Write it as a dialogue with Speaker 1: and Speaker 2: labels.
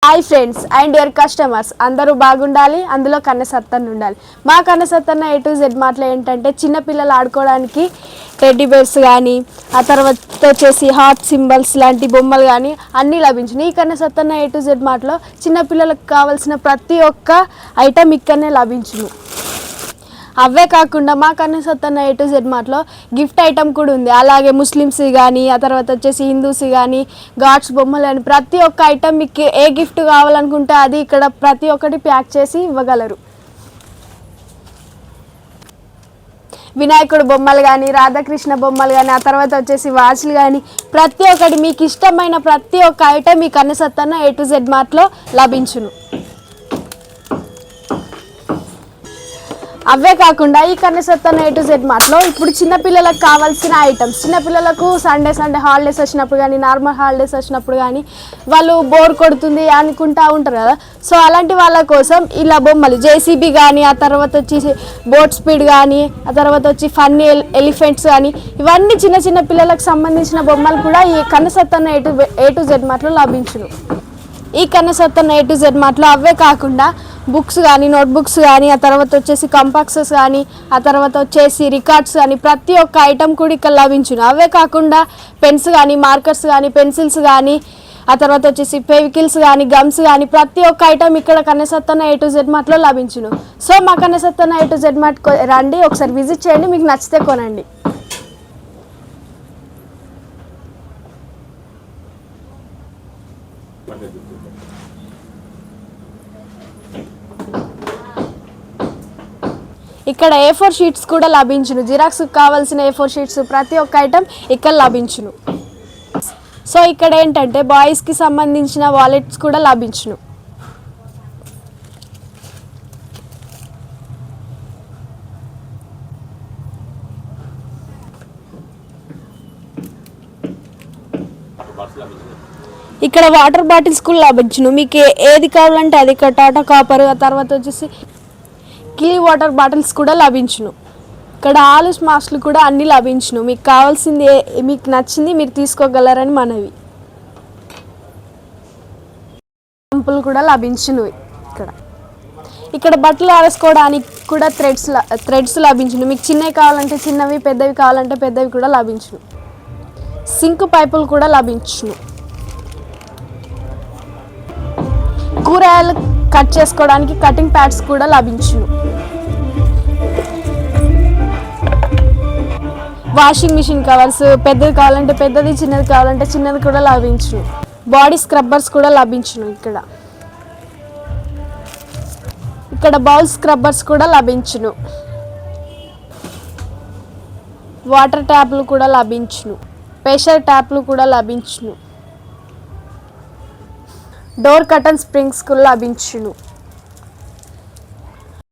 Speaker 1: Hi friends and dear customers, అందరూ బాగుండాలి, అందులో కన్నసత్తన్న ఉండాలి. మా కన్నసత్తన్న A to Z మార్ట్లో ఏంటంటే చిన్నపిల్లలు ఆడుకోవడానికి టెడ్డీ బేర్స్ కానీ, ఆ తర్వాత వచ్చేసి హార్ట్ సింబల్స్ లాంటి బొమ్మలు కానీ అన్నీ లభించినాయి. ఈ కన్నసత్తన్న A to Z మార్ట్లో చిన్నపిల్లలకు కావాల్సిన ప్రతి ఒక్క ఐటెం ఇక్కడనే లభించును. అవే కాకుండా మా కన్నసత్తన్న A to Z మార్ట్లో గిఫ్ట్ ఐటమ్ కూడా ఉంది. అలాగే ముస్లిమ్స్ కానీ, ఆ తర్వాత వచ్చేసి హిందూస్ కానీ, గాడ్స్ బొమ్మలు కానీ ప్రతి ఒక్క ఐటమ్ మీకు ఏ గిఫ్ట్ కావాలనుకుంటే అది ఇక్కడ ప్రతి ఒక్కటి ప్యాక్ చేసి ఇవ్వగలరు. వినాయకుడు బొమ్మలు కానీ, రాధాకృష్ణ బొమ్మలు కానీ, ఆ తర్వాత వచ్చేసి వాచ్లు కానీ ప్రతి ఒక్కటి మీకు ఇష్టమైన ప్రతి ఒక్క ఐటమ్ ఈ కన్నసత్తన్న A to Z మార్ట్లో లభించును. అవే కాకుండా ఈ కన్నసత్తన్న A to Z మార్ట్లో ఇప్పుడు చిన్నపిల్లలకు కావాల్సిన ఐటమ్స్, చిన్నపిల్లలకు సండే హాలిడేస్ వచ్చినప్పుడు కానీ, నార్మల్ హాలిడేస్ వచ్చినప్పుడు కానీ వాళ్ళు బోర్ కొడుతుంది అనుకుంటూ ఉంటారు కదా. సో అలాంటి వాళ్ళ కోసం ఇలా బొమ్మలు JCB కానీ, ఆ తర్వాత వచ్చి బోట్ స్పీడ్ కానీ, ఆ తర్వాత వచ్చి ఫన్నీ ఎలిఫెంట్స్ కానీ ఇవన్నీ చిన్న చిన్న పిల్లలకు సంబంధించిన బొమ్మలు కూడా ఈ కన్నసత్తన్న A to Z మార్ట్లో లభించును. ఈ కన్నసత్తన్న A to Z మార్ట్లో అవే కాకుండా బుక్స్ కానీ, నోట్బుక్స్ కానీ, ఆ తర్వాత వచ్చేసి కంపాక్సెస్ కానీ, ఆ తర్వాత వచ్చేసి రికార్డ్స్ కానీ ప్రతి ఒక్క ఐటమ్ కూడా ఇక్కడ లభించును. అవే కాకుండా పెన్స్ కానీ, మార్కర్స్ కానీ, పెన్సిల్స్ కానీ, ఆ తర్వాత వచ్చేసి ఫెవికిల్స్ కానీ, గమ్స్ కానీ ప్రతి ఒక్క ఐటమ్ ఇక్కడ కన్నసత్తన్న A to Z మార్ట్లో లభించును. సో మా Kannasattanna A to Z mart రండి, ఒకసారి విజిట్ చేయండి, మీకు నచ్చితే కొనండి. ఇక్కడ A4 షీట్స్ కూడా లభించును. జిరాక్స్ కావాల్సిన A4 షీట్స్ ప్రతి ఒక్క ఐటమ్ ఇక్కడ లభించును. సో ఇక్కడ ఏంటంటే బాయ్స్కి సంబంధించిన వాలెట్స్ కూడా లభించును. ఇక్కడ వాటర్ బాటిల్స్ కూడా లభించును. మీకు ఏది కావాలంటే అది, ఇక్కడ టాటా కాపర్, ఆ తర్వాత వచ్చేసి కిలీ వాటర్ బాటిల్స్ కూడా లభించును. ఇక్కడ ఆలు స్మాష్లు కూడా అన్నీ లభించును. మీకు కావాల్సింది మీకు నచ్చింది మీరు తీసుకోగలరని మనవి. పంపులు కూడా లభించును. ఇక్కడ బట్టలు ఆరేసుకోవడానికి కూడా థ్రెడ్స్ లభించును. మీకు చిన్నవి కావాలంటే చిన్నవి, పెద్దవి కావాలంటే పెద్దవి కూడా లభించును. సింక్ పైపులు కూడా లభించును. కూరగాయలు కట్ చేసుకోవడానికి కటింగ్ ప్యాడ్స్ కూడా లభించును. వాషింగ్ మిషన్ కవర్స్ పెద్దది కావాలంటే పెద్దది, చిన్నది కావాలంటే చిన్నది కూడా లభించును. బాడీ స్క్రబ్బర్స్ కూడా లభించును. ఇక్కడ బౌల్ స్క్రబ్బర్స్ కూడా లభించును. వాటర్ ట్యాప్లు కూడా లభించును. ప్రెషర్ ట్యాప్లు కూడా లభించును. డోర్ కర్టన్ స్ప్రింగ్స్ కూడా లభించును.